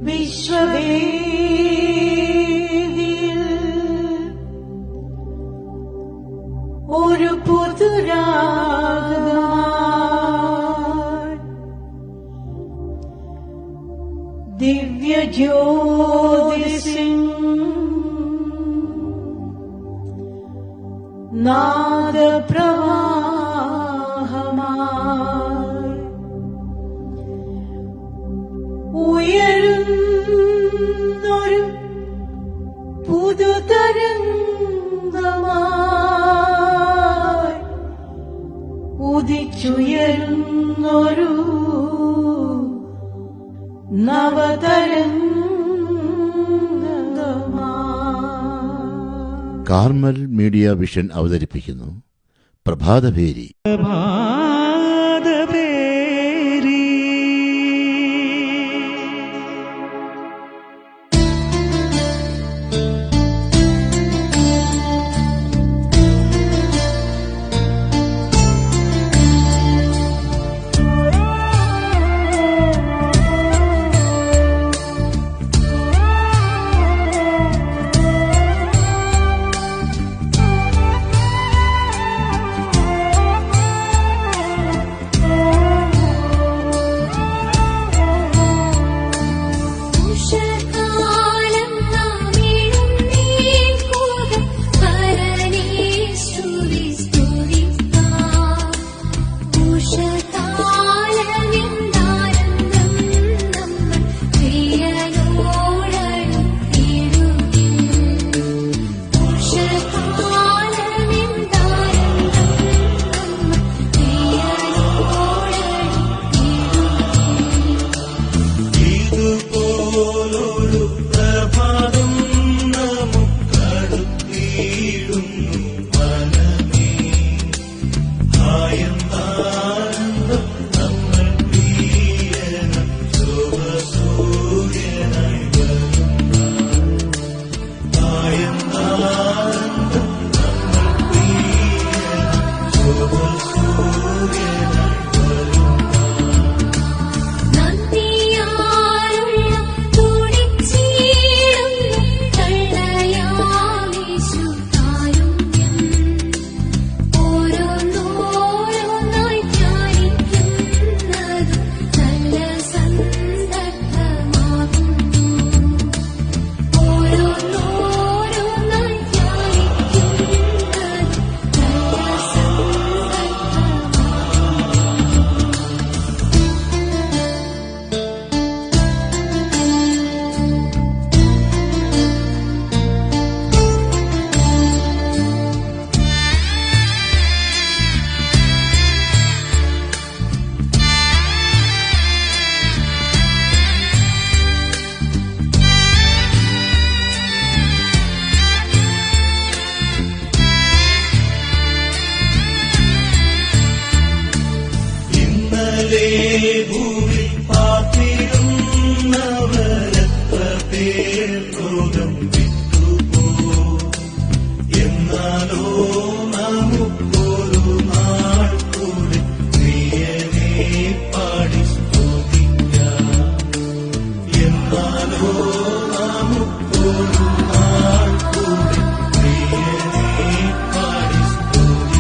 വിശ്വവേദിയിൽ ഒരു പുതുരാഗമായി ദിവ്യജ്യോതിസിൻ നാദപ്രവാഹമായി ഉയരുന്നൊരു പുതുതരംഗമായി ഉദിച്ചുയരുന്നൊരു നവതരംഗമായി. Carmel media vision അവതരിപ്പിക്കുന്നു പ്രഭാതഭേരി. ഭൂമി പാർത്തിരുന്നവരെത്ര പേർ ലോകം വിട്ടുപോ. എന്നാലോ നമുക്കൊരു നാൾ കൂടി പ്രിയനെ പാടി സ്തുതിക്കാം. എന്നാലോ നമുക്കൊരു നാൾ കൂടി പ്രിയനെ പാടി സ്തുതിക്കാം.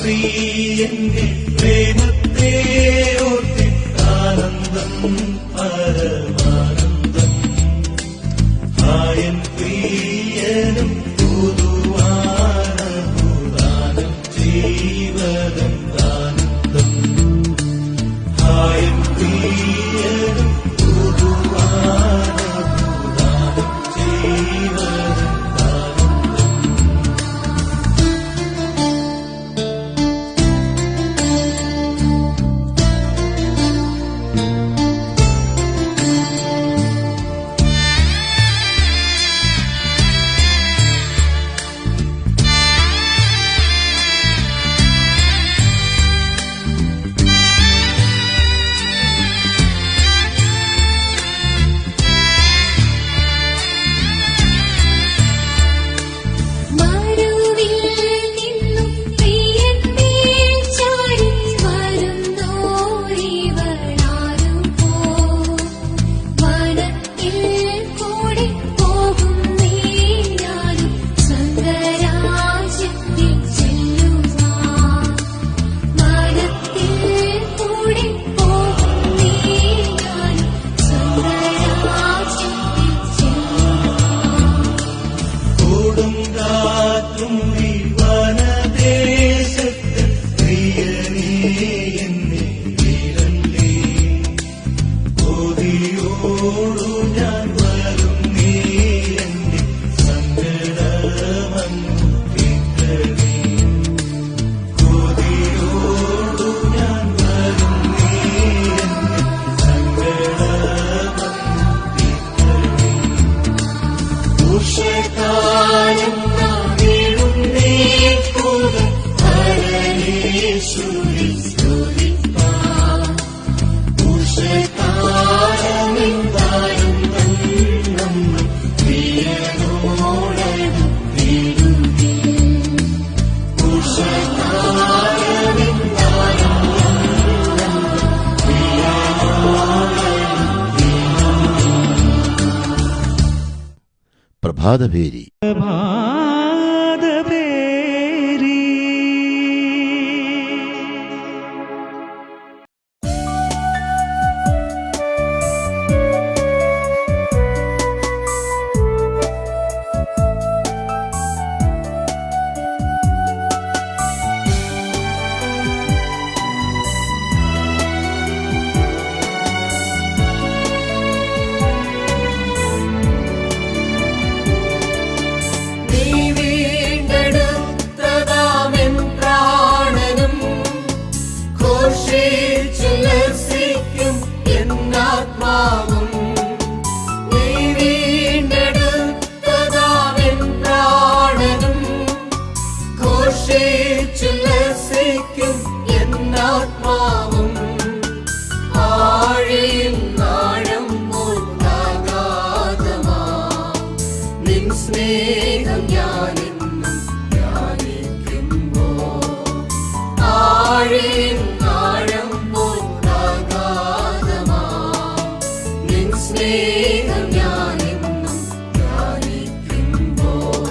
പ്രിയന്റെ പ്രേമത്തെ ഓർത്തിട്ടാനന്ദം പരമാനന്ദം. ആയൻ പ്രിയനും പുതുവാനഭൂദാനം ജീവനം ദാനന്ദം. ആയൻ പ്രിയനും പുതുവാനഭൂദാനം ജീവനം ദാനന്ദം. യേശുവിൽ സ്തുതിപ്പാൻ ഉഷകാലമെന്തായും നമ്മൾ പ്രിയനോടടുത്തിടുകേ ഉഷകാലമെന്തായും പ്രഭാതഭേരി നീ വീണ്ടെടുത്തതാമെൻ പ്രാണനും ഘോഷിച്ചുല്ലസിക്കും എന്നാത്മാവും. നീ വീണ്ടെടുത്തതാമെൻ പ്രാണനും ഘോഷിച്ചുല്ലസിക്കും എന്നാത്മാവും. ആഴിയിൽ ആഴം പോകാതമാ നിൻ സ്നേഹം ഞാനെന്നും ധ്യാനിക്കുമ്പോൾ. ആഴിയിൽ ആഴം പോകാതമാ നിൻ സ്നേഹം ഞാനെന്നും ധ്യാനിക്കുമ്പോൾ.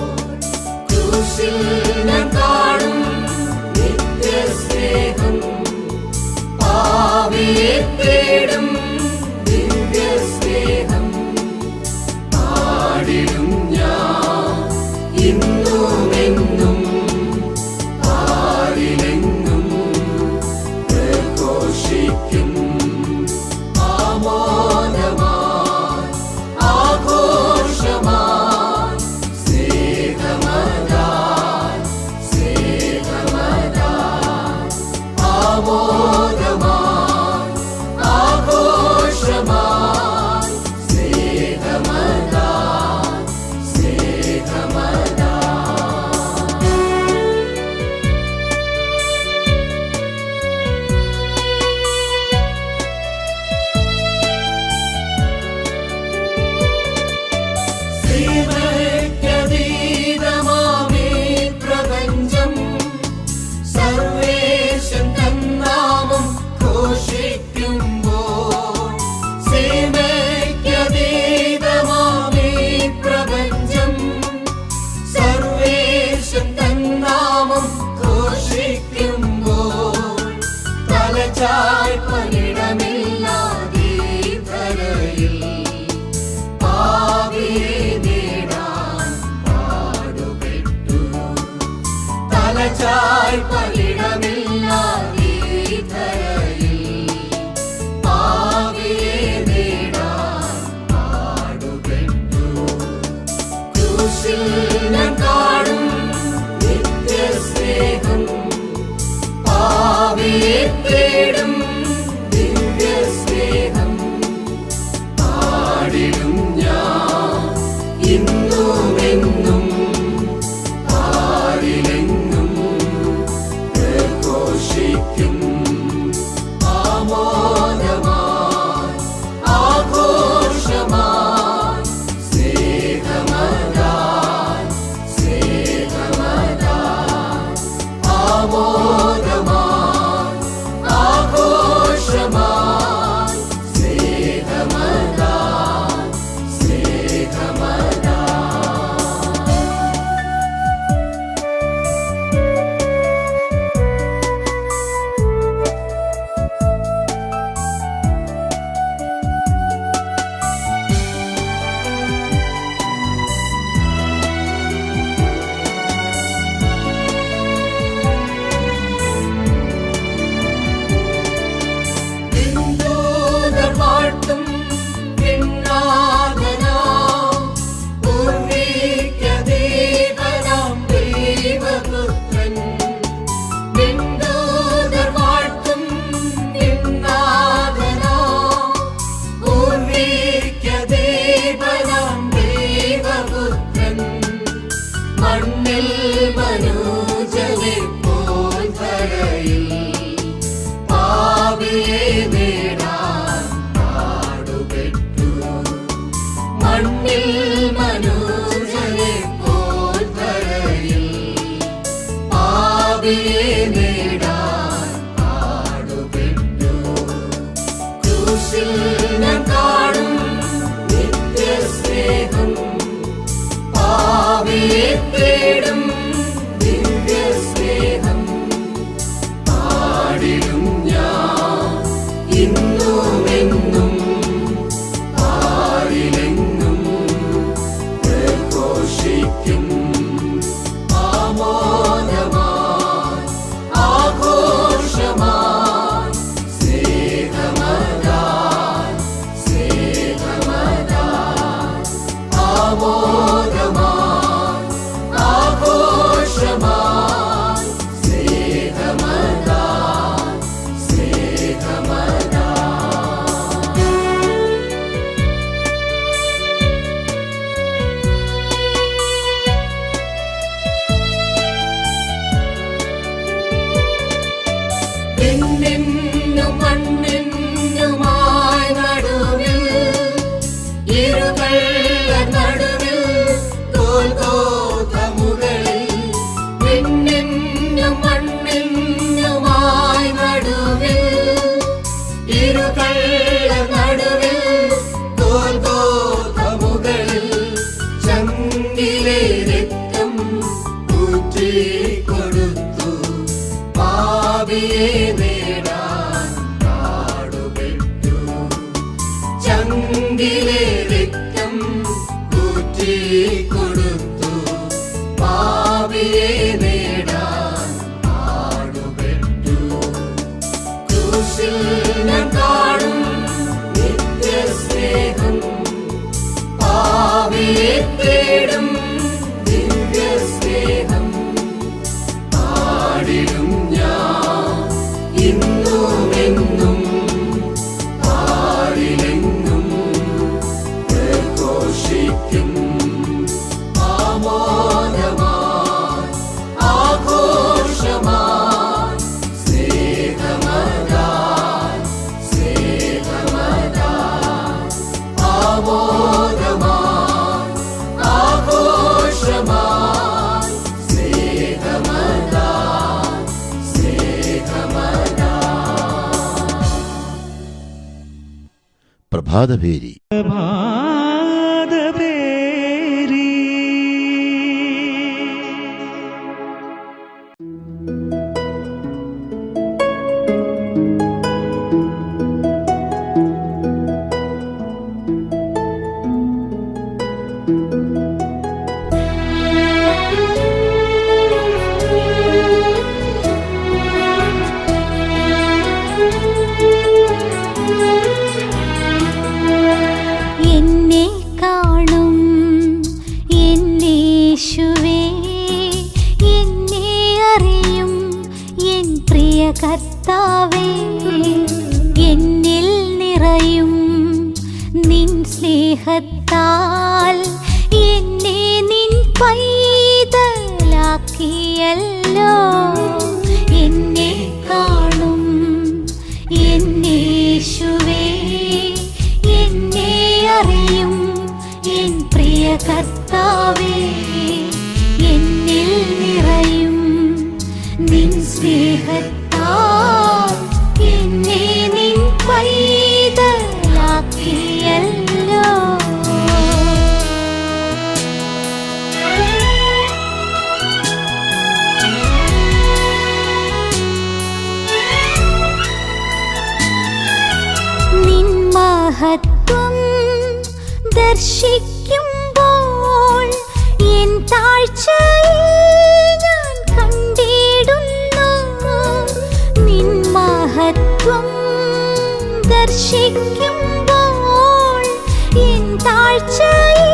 ക്രൂശിൽ ഞാൻ കാണും നിത്യസ്നേഹം, പാപിയെ തേടും ദിവ്യസ്നേഹം. പാടിടും ഞാൻ ഇന്നുമെന്നും പാരിലെങ്ങും പ്രഘോഷിക്കും. ആമോദമായി ആഘോഷമായി സ്നേഹമതായി സ്നേഹമതായി. ആമോദമായി ആഘോഷമായി സ്നേഹമതായി സ്നേഹമതായി. സീമയ്ക്കതീതമാമീ പ്രപഞ്ചം സർവേശൻ തന്നാമം ഘോഷിക്കുമ്പോൾ. സീമയ്ക്കതീതമാമീ പ്രപഞ്ചം സർവേശൻ തന്നാമം ഘോഷിക്കുമ്പോൾ. തലചായ്പനിടമില്ലാതെ ധരയിൽ പാപിയെ നേടാൻ പാടുപെട്ടു. തലചായ്പനിടമില്ലാതെ ധരയിൽ പാപിയെ നേടാൻ പാടുപെട്ടു. ക്രൂശിൽ ഞാൻ കാണും നിത്യസ്നേഹം, പാപിയെ തേടും ദിവ്യസ്നേഹം. പാടിടും ഞാൻ ഇന്നുമെന്നും പാരിലെങ്ങും പ്രഘോഷിക്കും. ആമോദമായി ആഘോഷമായി സ്നേഹമതായി സ്നേഹമതായി. ആമോദമായി ഭാവിയെ നേടാൻ പാടുപെട്ടു. ചങ്കിലെ രക്തം ഊറ്റിക്കൊടുത്തു. ഭാവിയെ നേടാൻ പാടുപെട്ടു. ക്രൂശിൽ ഞാൻ കാണും നിത്യസ്നേഹം. ഭാവിയെ തേടും ദിവ്യസ്നേഹം. പാടിടും ഞാൻ ഇന്നുമെന്നും. പാടിലെങ്ങും പ്രഘോഷിക്കും. ആമോദമായി ആഘോഷമായി സ്നേഹമതായി സ്നേഹമതായി. ആമോദമായി ആഘോഷമായി സ്നേഹമതായി സ്നേഹമതായി. പ്രഭാതഭേരി. എന്നെ കാണും എന്നേശുവേ, എന്നെ അറിയും എൻ പ്രിയ കർത്താവേ. എന്നിൽ നിറയും നിൻ സ്നേഹത്താൽ എന്നെ നിൻ പൈതലാക്കിയല്ലോ. എന്നെ കാണും എന്നേശുവേ, എന്നെ അറിയും എൻ പ്രിയ കർത്താവേ. എന്നിൽ നിറയും നിൻ സ്നേഹത്താൽ എന്നെ നിൻ പൈതലാക്കിയല്ലോ. നിൻ മഹത്വം ദർശിക്കുമ്പോൾ എൻ താഴ്ചയെ ഞാൻ കണ്ടിടുന്നു. നിൻ മഹത്വം ദർശിക്കുമ്പോൾ എൻ താഴ്ചയെ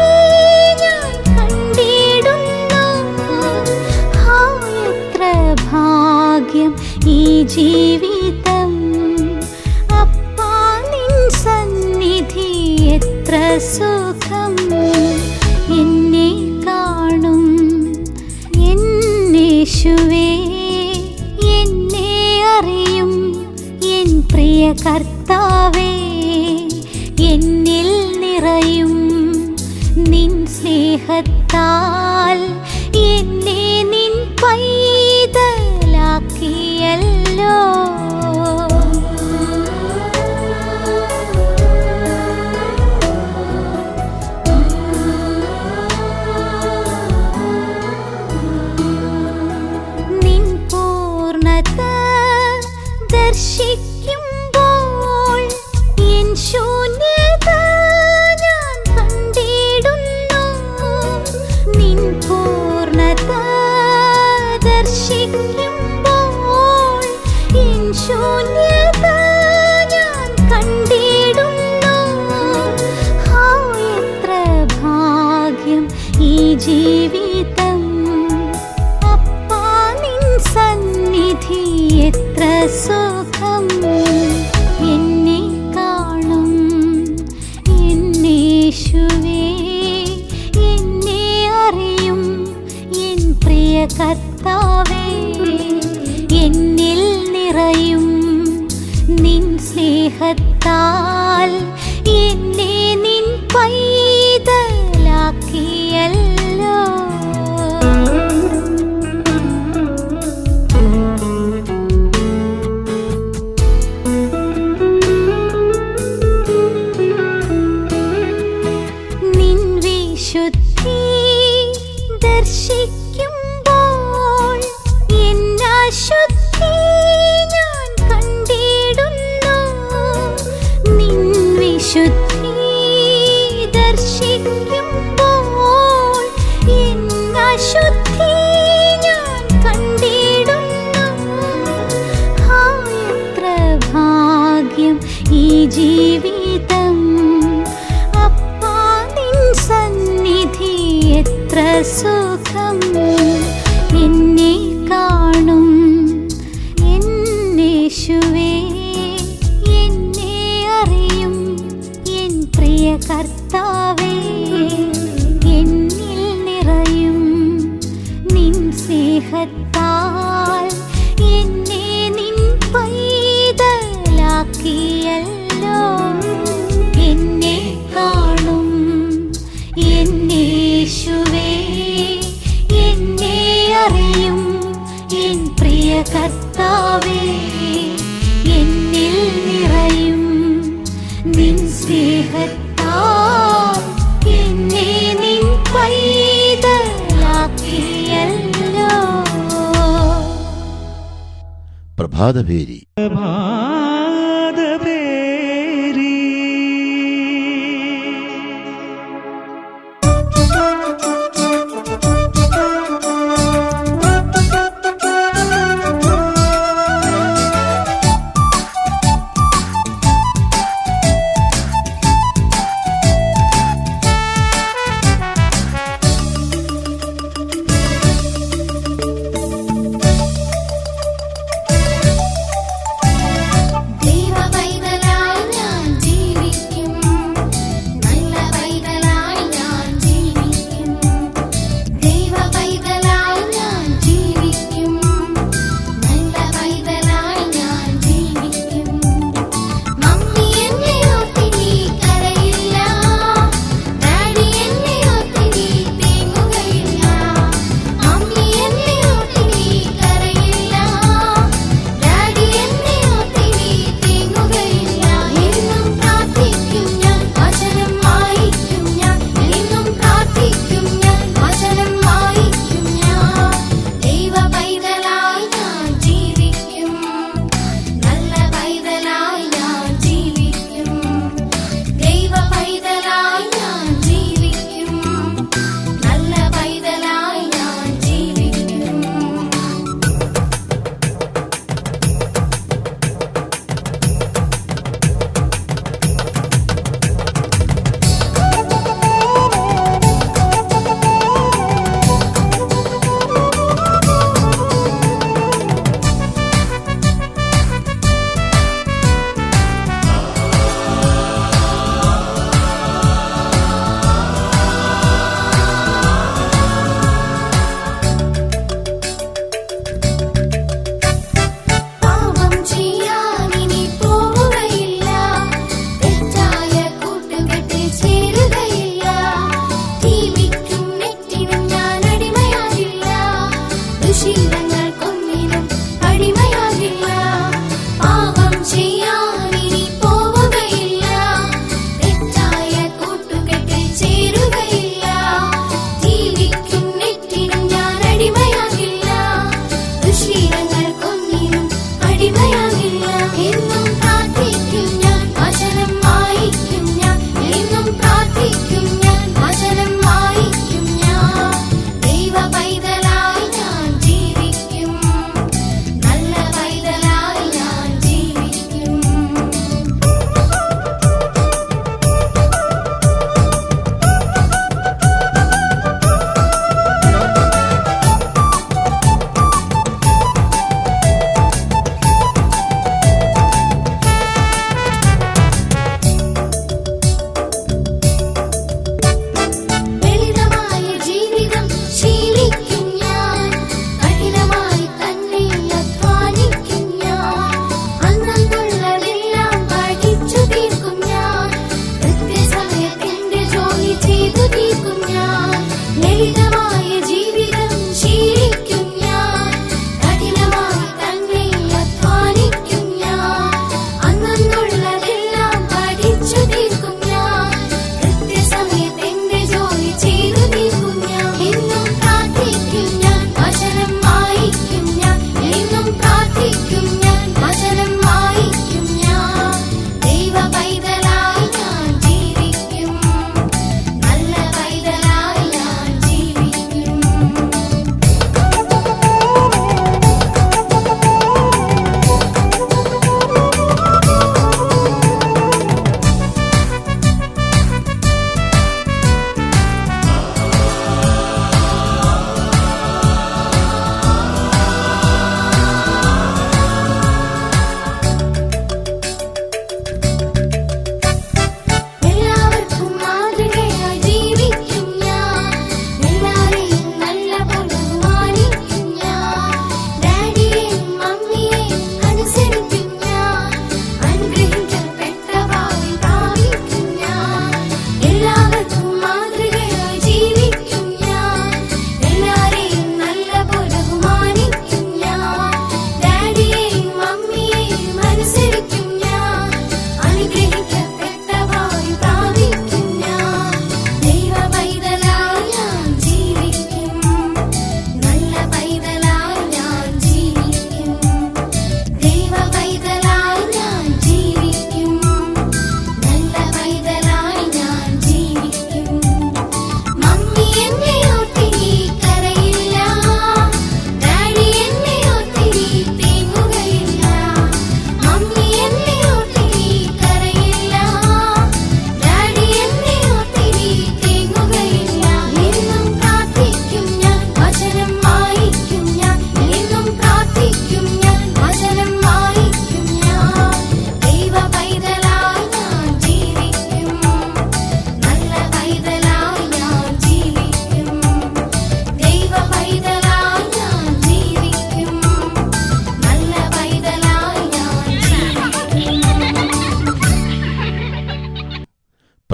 ഞാൻ കണ്ടിടുന്നു. എത്ര ഭാഗ്യം ഈ ജീവിതം. അപ്പാ നിൻ സന്നിധി എത്ര സുഖം. എന്നെ കാണും എന്നേശുവേ, എന്നെ അറിയും എൻ പ്രിയ കർത്താവേ. എന്നിൽ നിറയും നിൻ സ്നേഹത്താൽ എന്നെ നിൻ പൈതലാക്കിയല്ലോ. നിൻ പൂർണ്ണത ദർശിക്കുമ്പോൾ എൻ ശൂന്യത ഞാൻ കണ്ടിടുന്നു. നിൻ പൂർണ്ണത ദർശിക്കുമ്പോൾ എൻ ശൂന്യത ഞാൻ കണ്ടിടുന്നു. എത്ര ഭാഗ്യം ഈ ജീവിതം. അപ്പാ നിൻ സന്നിധി എത്ര സുഖം. എന്നെ കാണും എന്നേശുവേ, എന്നെ അറിയും എൻ പ്രിയ കർത്താവേ. എന്നിൽ നിറയും നിൻ സ്നേഹത്താൽ എന്നെ നിൻ പൈതലാക്കിയല്ലോ. നിൻ വിശുദ്ധി ദർശിക്കുമ്പോൾ എൻ അശുദ്ധി ഞാൻ വിശുദ്ധി ദർശിക്കുമ്പോൾ എൻ അശുദ്ധി ഞാൻ കണ്ടിടുന്നു. എത്ര ഭാഗ്യം ഈ ജീവിതം, അപ്പാ നിൻ സന്നിധി എത്ര സുഖം. എന്നെ കാണും എന്നേശുവേ, എന്നെ അറിയും എൻ പ്രിയ കർത്താവേ. എന്നിൽ നിറയും നിൻ സ്നേഹത്താൽ എന്നെ നിൻ പൈതലാക്കിയല്ലോ. എന്നെ കാണും എന്നേശുവേ, എന്നെ അറിയും എൻ പ്രിയ കർത്താവേ. എന്നിൽ നിറയും നിൻ സ്നേഹത്താൽ എന്നെ നിൻ പൈതലാക്കിയല്ലോ. പ്രഭാതഭേരി.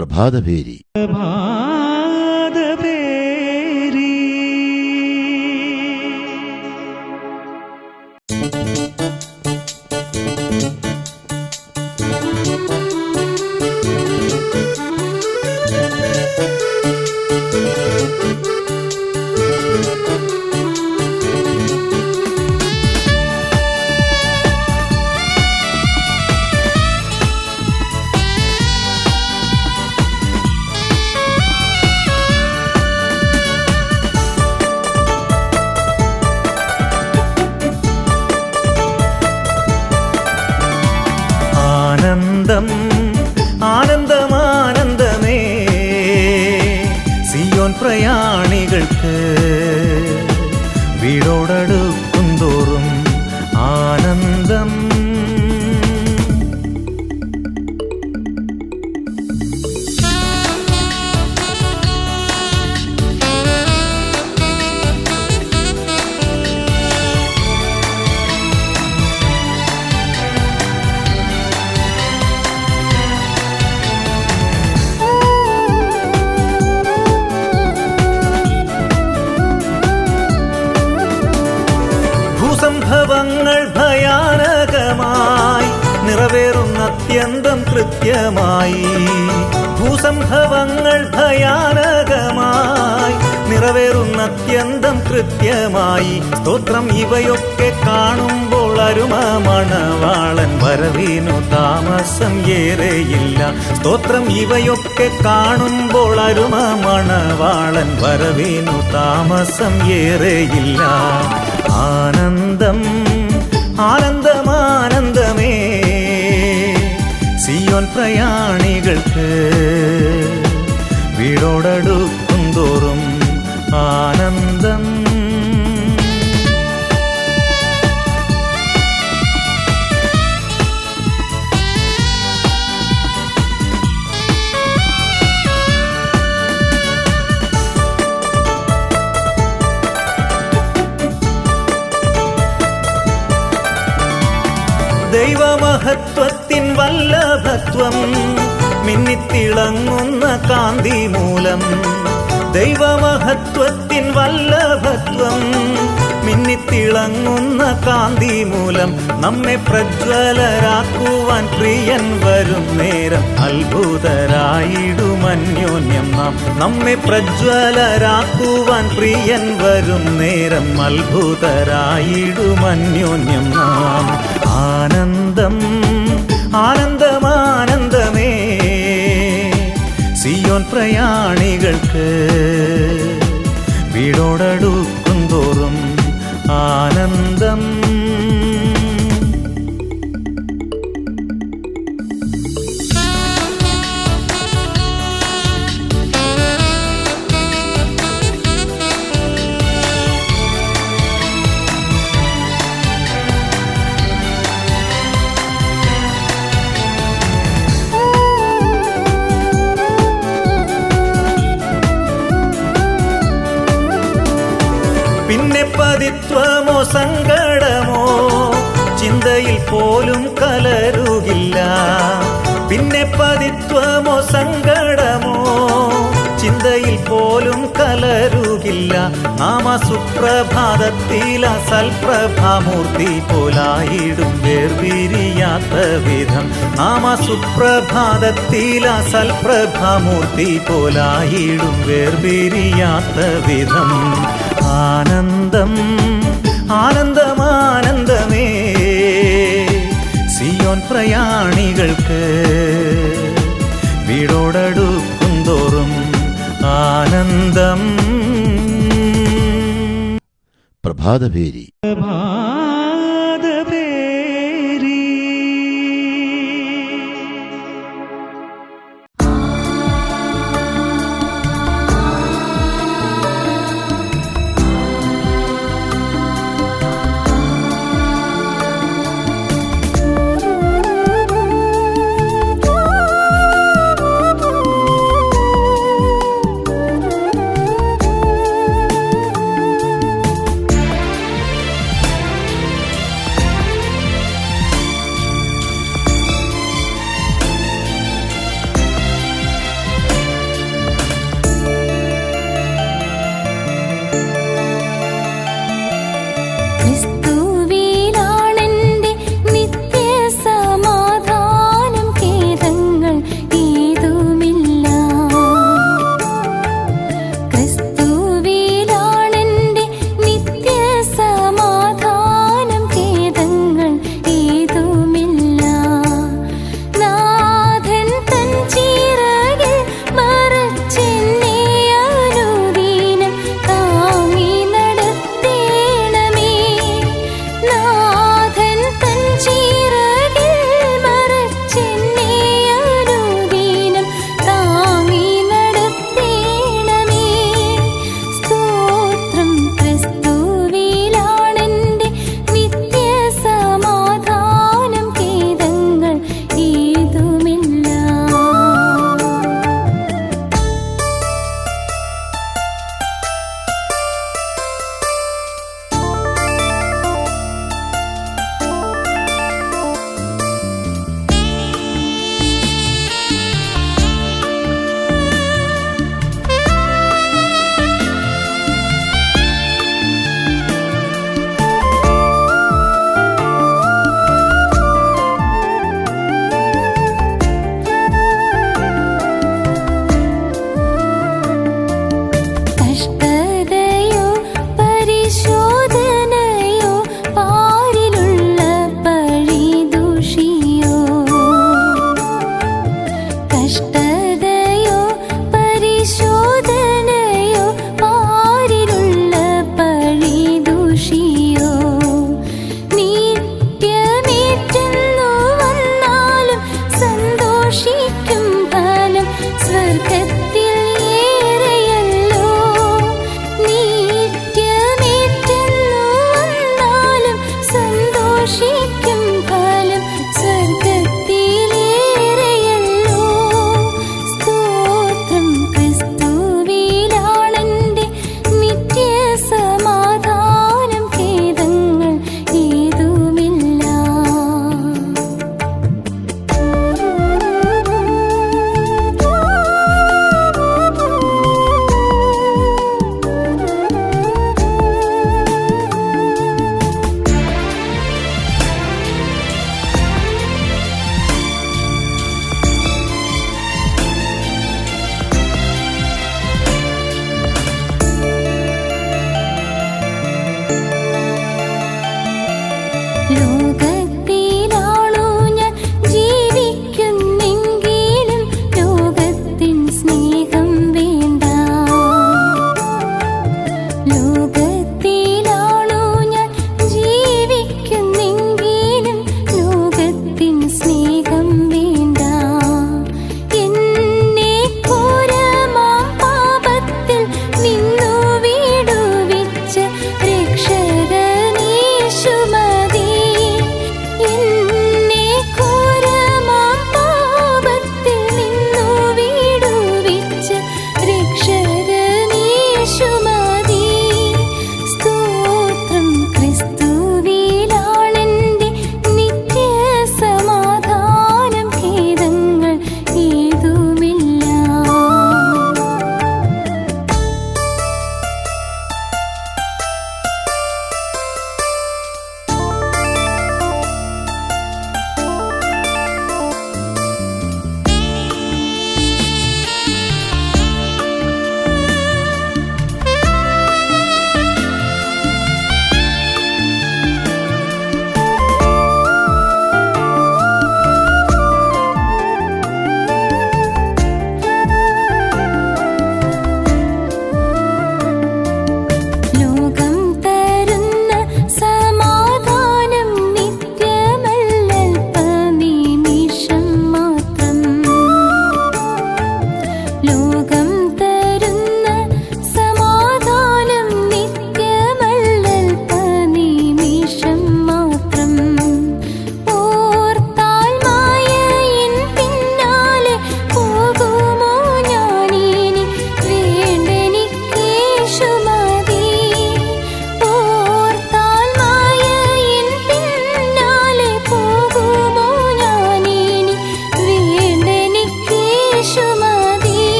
പ്രഭാതഭേരി. ആനന്ദം ആനന്ദമാനന്ദമേ സിയോൻ പ്രയാണികൾക്ക് വീടോടടുക്കും തോറും ആനന്ദം. ഭൂസംഭവങ്ങൾ ഭയാനകമായി നിറവേറുന്ന അത്യന്തം കൃത്യമായി. ഭൂസംഭവങ്ങൾ ഭയാനകമായി നിറവേറുന്ന അത്യന്തം കൃത്യമായി. സ്തോത്രം ഇവയൊക്കെ കാണുമ്പോൾ അരുമ മണവാളൻ വരവിനു താമസം ഏറെയില്ല. സ്തോത്രം ഇവയൊക്കെ കാണുമ്പോൾ അരുമ മണവാളൻ വരവിനു താമസം ഏറെയില്ല. ആനന്ദം ആനന്ദമാനന്ദമേ സിയോൻ പ്രയാണികൾക്ക് വീടോടടുക്കും തോറും ആനന്ദം. ദൈവമഹത്വത്തിൻ വല്ലഭത്വം മിന്നിത്തിളങ്ങുന്ന കാന്തി മൂലം. ദൈവമഹത്വത്തിൻ വല്ലഭത്വം മിന്നിത്തിളങ്ങുന്ന കാന്തി മൂലം നമ്മെ പ്രജ്വലരാക്കുവാൻ പ്രിയൻ വരും നേരം അത്ഭുതരായിടുമന്യോന്യം നാം. നമ്മെ പ്രജ്വലരാക്കുവാൻ പ്രിയൻ വരും നേരം അത്ഭുതരായിടുമന്യോന്യം നാം. ആനന്ദം ആനന്ദമാനന്ദമേ സിയോൻ പ്രയാണികൾക്ക് വീടോടടുക്കും തോറും ആനന്ദം. പിന്നെ പതിത്വമോ സങ്കടമോ ചിന്തയിൽ പോലും കലരുകില്ല. പിന്നെ പതിത്വമോ സങ്കടമോ ചിന്തയിൽ പോലും കലരുകില്ല. നാമ സുപ്രഭാതത്തില സൽപ്രഭാമൂർത്തി പോലായിടും വേർപിരിയാത്ത വിധം. നാമ സുപ്രഭാതത്തില സൽപ്രഭാമൂർത്തി പോലായിടും വേർപിരിയാത്ത വിധം. ആനന്ദം ആനന്ദമാനന്ദമേ സിയോൻ പ്രയാണികൾക്ക് വീടോടടുക്കും തോറും ആനന്ദം. പ്രഭാതഭേരി.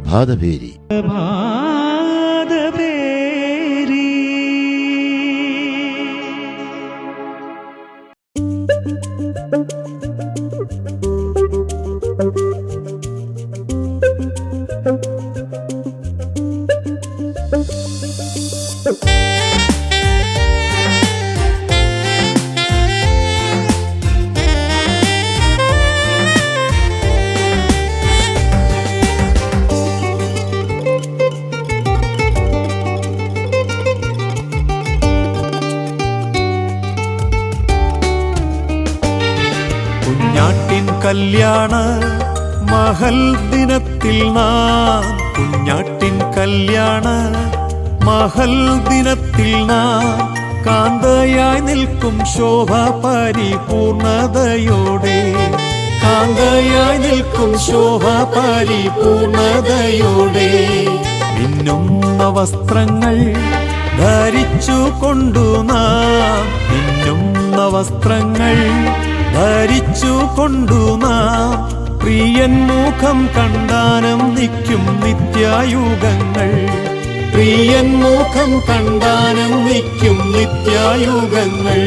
പ്രഭാതഭേരി. കുഞ്ഞാട്ടിൻ കല്യാണ മഹൽ ദിനത്തിൽ നാം, കുഞ്ഞാട്ടിൻ കല്യാണ മഹൽ ദിനത്തിൽ നാം കാന്തയായി നിൽക്കും ശോഭ പരിപൂർണതയോടെ, കാന്തയായി നിൽക്കും ശോഭ പരിപൂർണതയോടെ. മിന്നുന്ന വസ്ത്രങ്ങൾ ധരിച്ചു കൊണ്ടു നാം, മിന്നുന്ന വസ്ത്രങ്ങൾ ധരിച്ചു കൊണ്ടു നാം പ്രിയൻ മുഖം കണ്ടാനം നിൽക്കും നിത്യായുഗങ്ങൾ, പ്രിയൻ മുഖം കണ്ടാനം നിൽക്കും നിത്യായുഗങ്ങൾ.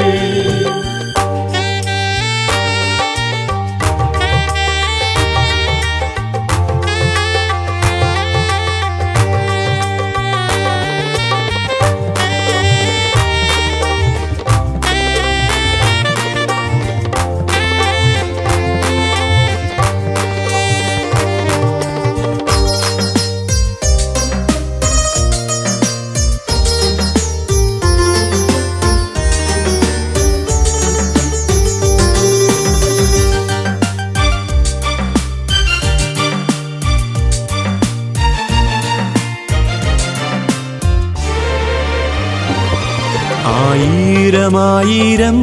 ആയിരമായിരം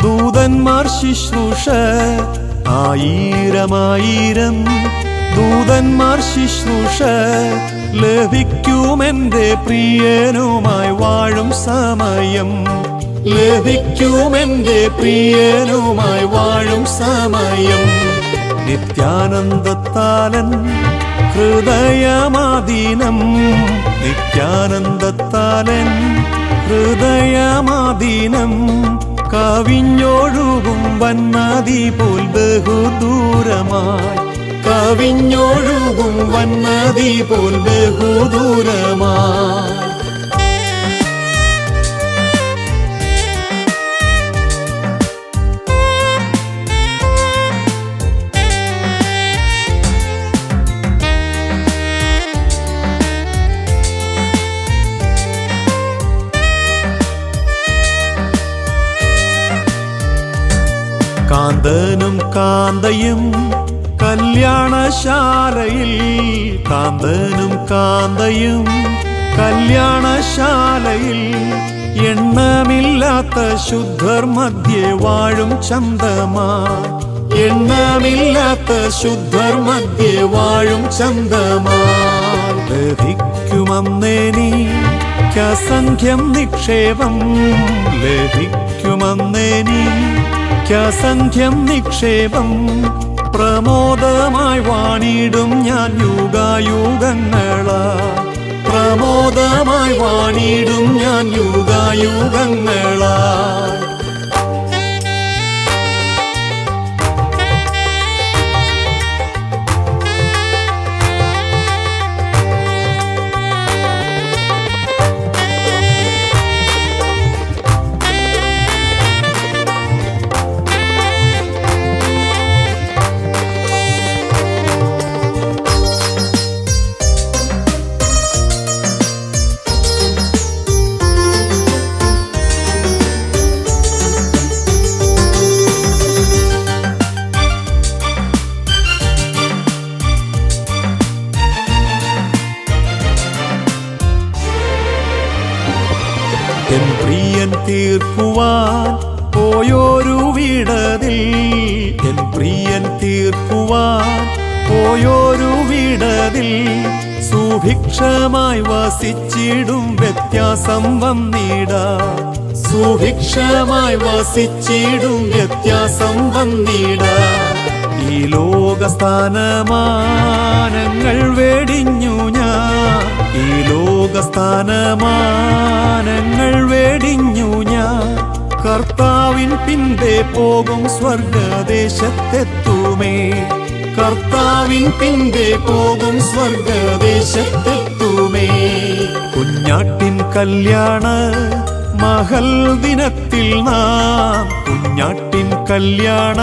ദൂതന്മാർ ശുശ്രൂഷ, ആയിരമായിരം ദൂതന്മാർ ശുശ്രൂഷ ലഭിക്കുമെന്റെ പ്രിയനുമായി വാഴും സമയം, ലഭിക്കുമെന്റെ പ്രിയനുമായി വാഴും സമയം. നിത്യാനന്ദത്താലൻ ഹൃദയമാദീനം, നിത്യാനന്ദത്താലൻ ഹൃദയമാദീനം കവിഞ്ഞൊഴുകും വന്നതി പോൽ ബഹുദൂരമായി, കവിഞ്ഞൊഴുകും വന്നതി പോൽ ബഹുദൂരമായി. കാന്തനും കാന്തയും കല്യാണശാലയിൽ, കാന്തനും കാന്തയും കല്യാണശാലയിൽ എണ്ണമില്ലാത്ത ശുദ്ധർ മധ്യേ വാഴും ചന്തമായി, എണ്ണമില്ലാത്ത ശുദ്ധർ മധ്യേ വാഴും ചന്തമായി. ലഭിക്കുമന്നേനിക്കസംഖ്യം നിക്ഷേപം, ലഭിക്കുമന്നേനിക്കസംഖ്യം നിക്ഷേപം പ്രമോദമായി വാണിടും ഞാൻ യുഗായുഗങ്ങളാ, പ്രമോദമായി വാണിടും ഞാൻ യുഗായുഗങ്ങളാ. എൻ പ്രിയൻ തീർക്കുവാൻ പോയൊരു വിടതിൽ, എൻ പ്രിയൻ തീർക്കുവാൻ പോയൊരു വിടതിൽ സുഭിക്ഷമായി വസിച്ചിടും വ്യത്യാസം വന്നിടാ, സുഭിക്ഷമായി വസിച്ചിടും വ്യത്യാസം വന്നിടാ. ഈ ലോകസ്ഥാനമാനങ്ങൾ വേടിഞ്ഞു ഞാൻ, ഈ ലോകസ്ഥാനമാനങ്ങൾ വേടിഞ്ഞു ഞാൻ. കർത്താവിൻ പിൻപേ പോകും സ്വർഗദേശത്തെത്തുമേ, കർത്താവിൻ പിൻപേ പോകും സ്വർഗദേശത്തെത്തുമേ. കുഞ്ഞാട്ടിൻ കല്യാണ മഹൽ ദിനത്തിൽ നാം, കുഞ്ഞാട്ടിൻ കല്യാണ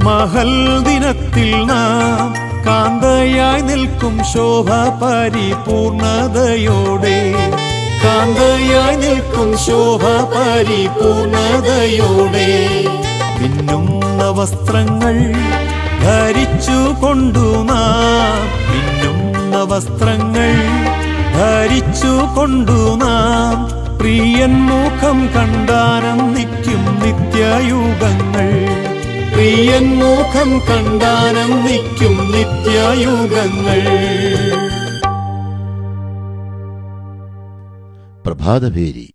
മഹൽ ദിനത്തിൽ നാം കാന്തയായി നിൽക്കും ശോഭ പരിപൂർണതയോടെ, കാന്തയായി നിൽക്കും ശോഭ പരിപൂർണതയോടെ. മിന്നുന്ന വസ്ത്രങ്ങൾ ധരിച്ചു കൊണ്ടു നാം, മിന്നുന്ന വസ്ത്രങ്ങൾ ധരിച്ചു കൊണ്ടു നാം പ്രിയൻ മുഖം കണ്ടാനന്ദിക്കും നിത്യയുഗങ്ങൾ, പ്രിയൻ മുഖം കണ്ടാനന്ദിക്കും നിത്യയുഗങ്ങൾ. പ്രഭാതഭേരി.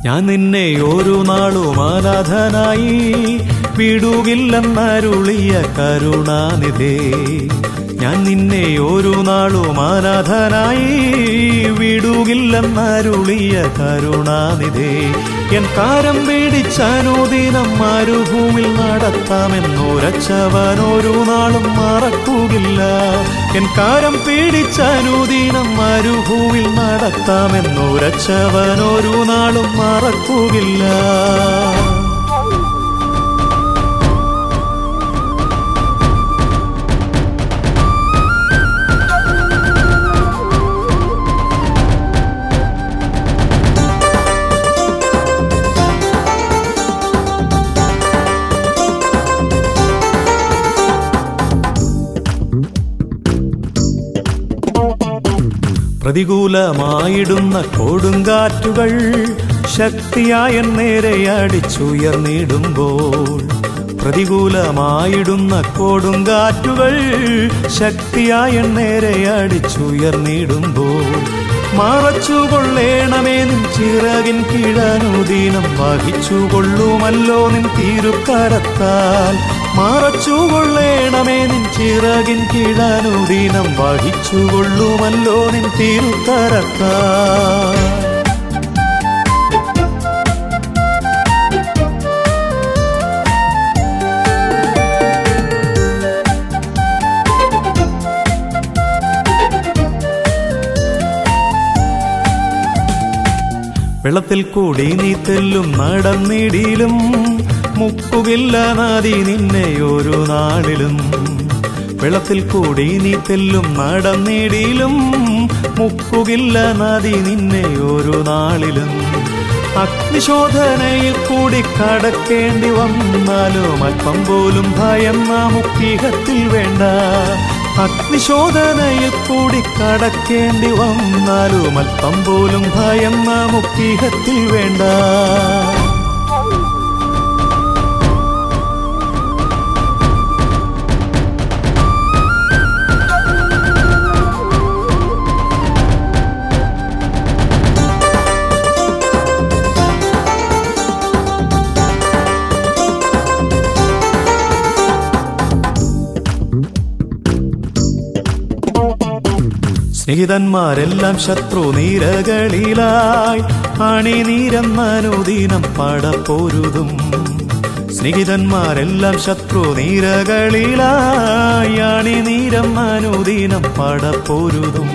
ഞാൻ നിന്നെ ഒരു നാളും അനാഥനായി വിടുകില്ലെന്നരുളിയ കരുണാനിധേ, ഞാൻ നിന്നെ ഒരു നാളും അനാഥനായി വിടുകില്ലെന്നരുളിയ കരുണാനിധേ. എൻ കാരം പിടിച്ചനുദിനം മരുഭൂമിൽ നടത്താമെന്നൊരച്ചവനൊരു നാളും മറക്കുകയില്ല, എൻ കാരം പിടിച്ചനുദിനം മരുഭൂമിൽ നടത്താമെന്നൊരച്ചവനൊരു നാളും മറക്കുകയില്ല. പ്രതികൂലമായിടുന്ന കൊടുങ്കാറ്റുകൾ ശക്തിയായ നേരെ അടിച്ചുയർന്നിടുമ്പോൾ, പ്രതികൂലമായിടുന്ന കൊടുങ്കാറ്റുകൾ ശക്തിയായ നേരെ അടിച്ചുയർന്നിടുമ്പോൾ, മറച്ചുകൊള്ളേണമേ നിൻ ചിറകിൻ കീഴനുദീനം വഹിച്ചുകൊള്ളുമല്ലോ നിൻ തിരുക്കരത്താൽ, മറച്ചുകൊള്ളേണമേ നിൻ ചിറകിൻ കീഴനുദീനം വഹിച്ചുകൊള്ളുമല്ലോ നിൻ തിരുക്കരത്താൽ. വെള്ളത്തിൽ കൂടി നീ തെല്ലും നടന്നിടിലും മുക്കുകില്ല നദി നിന്നെ ഒരു നാളിലും, വെള്ളത്തിൽ കൂടി നീ തെല്ലും നടന്നിടിലും മുക്കുകില്ല നദി നിന്നെ ഒരു നാളിലും. അഗ്നിശോധനയിൽ കൂടി കടക്കേണ്ടി വന്നാലും അല്പം പോലും ഭയം നമുക്കിഹത്തിൽ വേണ്ട, അഗ്നിശോധനയിൽ കൂടി കടക്കേണ്ടി വന്നാലും അല്പം പോലും ഭയം നമുക്കിഹത്തിൽ വേണ്ട. സ്നേഹിതന്മാരെല്ലാം ശത്രു നീരകളിലായി അണിനീരന്നനുദിനം പടപ്പൊരുതും, സ്നേഹിതന്മാരെല്ലാം ശത്രു നീരകളിലായി അണിനീരന്നനുദിനം പടപ്പൊരുതും.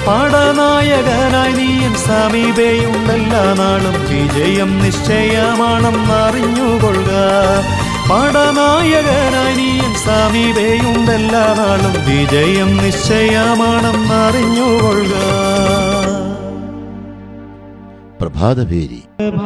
പടനായകനായി നീയും സമീപയുണ്ടെല്ലാ നാളും വിജയം നിശ്ചയമാണെന്നറിഞ്ഞുകൊള്ളുക, പടനായകനായി നീയൻ സമീപയുണ്ടെല്ലാ നാളും വിജയം പ്രഭാതഭേരി നിശ്ചയമാണെന്നറിഞ്ഞുകൊള്ളുക.